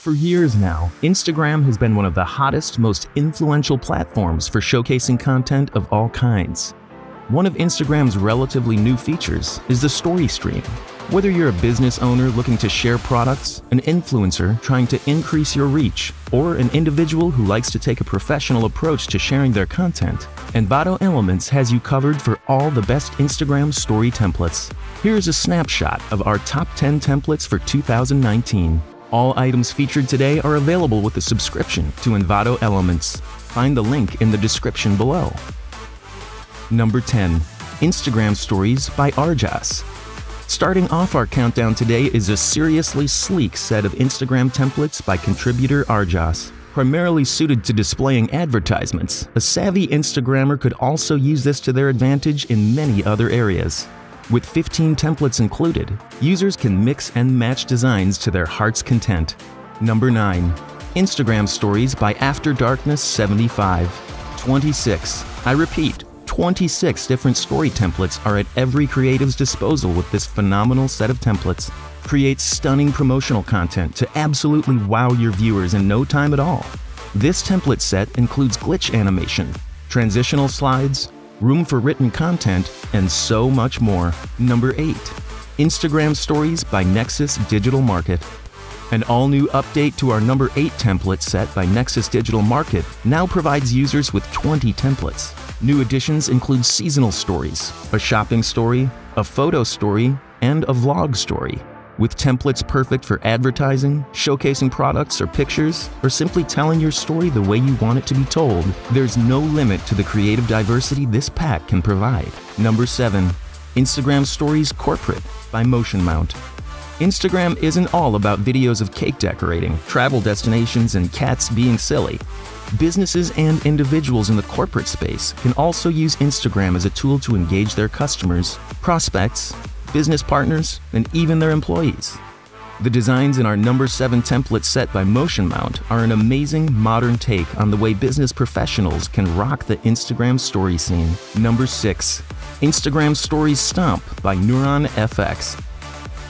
For years now, Instagram has been one of the hottest, most influential platforms for showcasing content of all kinds. One of Instagram's relatively new features is the story stream. Whether you're a business owner looking to share products, an influencer trying to increase your reach, or an individual who likes to take a professional approach to sharing their content, Envato Elements has you covered for all the best Instagram story templates. Here's a snapshot of our top 10 templates for 2019. All items featured today are available with a subscription to Envato Elements. Find the link in the description below. Number 10. Instagram Stories by Arjas. Starting off our countdown today is a seriously sleek set of Instagram templates by contributor Arjas. Primarily suited to displaying advertisements, a savvy Instagrammer could also use this to their advantage in many other areas. With 15 templates included, users can mix and match designs to their heart's content. Number 9. Instagram Stories by After Darkness 75. 26. I repeat, 26 different story templates are at every creative's disposal with this phenomenal set of templates. Create stunning promotional content to absolutely wow your viewers in no time at all. This template set includes glitch animation, transitional slides, room for written content, and so much more. Number 8. Instagram Stories by Nexus Digital Market. An all-new update to our number 8 template set by Nexus Digital Market now provides users with 20 templates. New additions include seasonal stories, a shopping story, a photo story, and a vlog story. With templates perfect for advertising, showcasing products or pictures, or simply telling your story the way you want it to be told, there's no limit to the creative diversity this pack can provide. Number 7. Instagram Stories Corporate by Motion Mount. Instagram isn't all about videos of cake decorating, travel destinations, and cats being silly. Businesses and individuals in the corporate space can also use Instagram as a tool to engage their customers, prospects, business partners, and even their employees. The designs in our number 7 template set by Motion Mount are an amazing modern take on the way business professionals can rock the Instagram story scene. Number 6. Instagram Stories Stomp by Neuron FX.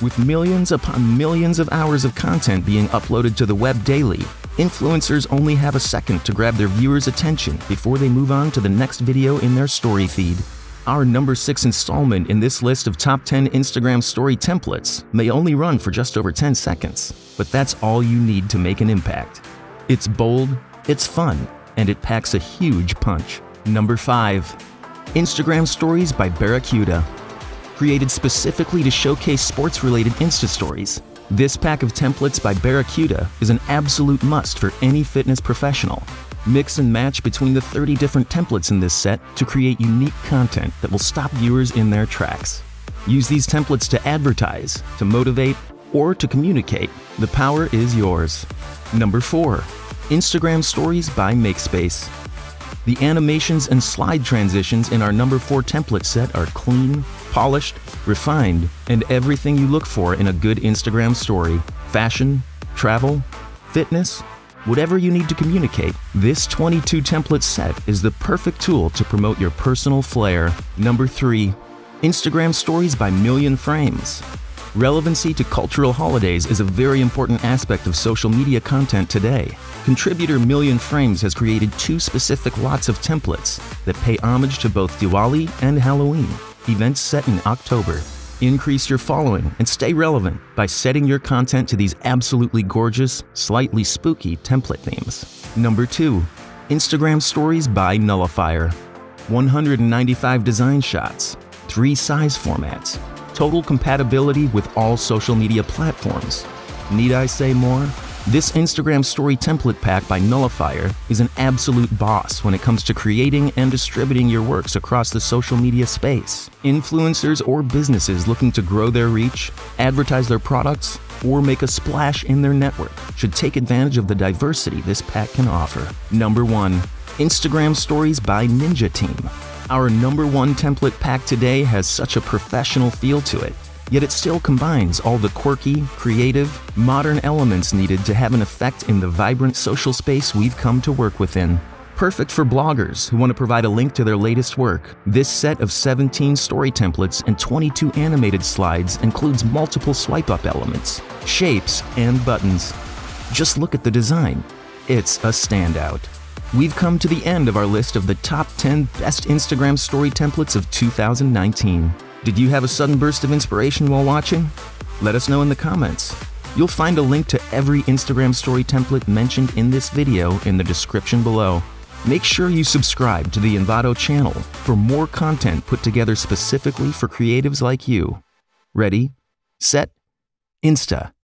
With millions upon millions of hours of content being uploaded to the web daily, influencers only have a second to grab their viewers' attention before they move on to the next video in their story feed. Our number 6 installment in this list of top 10 Instagram story templates may only run for just over 10 seconds, but that's all you need to make an impact. It's bold, it's fun, and it packs a huge punch. Number 5. Instagram Stories by Barracuda. Created specifically to showcase sports-related Insta stories, this pack of templates by Barracuda is an absolute must for any fitness professional. Mix and match between the 30 different templates in this set to create unique content that will stop viewers in their tracks. Use these templates to advertise, to motivate, or to communicate. The power is yours. Number 4. Instagram Stories by MakeSpace. The animations and slide transitions in our number 4 template set are clean, polished, refined, and everything you look for in a good Instagram story. Fashion, travel, fitness, whatever you need to communicate, this 22 template set is the perfect tool to promote your personal flair. Number 3. Instagram Stories by Million Frames. Relevancy to cultural holidays is a very important aspect of social media content today. Contributor Million Frames has created 2 specific lots of templates that pay homage to both Diwali and Halloween, events set in October. Increase your following and stay relevant by setting your content to these absolutely gorgeous, slightly spooky template themes. Number 2. Instagram Stories by Nullifier. 195 design shots, 3 size formats, total compatibility with all social media platforms. Need I say more? This Instagram Story template pack by Nullifier is an absolute boss when it comes to creating and distributing your works across the social media space. Influencers or businesses looking to grow their reach, advertise their products, or make a splash in their network should take advantage of the diversity this pack can offer. Number 1. Instagram Stories by Ninja Team. Our number 1 template pack today has such a professional feel to it, yet it still combines all the quirky, creative, modern elements needed to have an effect in the vibrant social space we've come to work within. Perfect for bloggers who want to provide a link to their latest work, this set of 17 story templates and 22 animated slides includes multiple swipe-up elements, shapes, and buttons. Just look at the design. It's a standout. We've come to the end of our list of the top 10 best Instagram story templates of 2019. Did you have a sudden burst of inspiration while watching? Let us know in the comments. You'll find a link to every Instagram story template mentioned in this video in the description below. Make sure you subscribe to the Envato channel for more content put together specifically for creatives like you. Ready, set, Insta.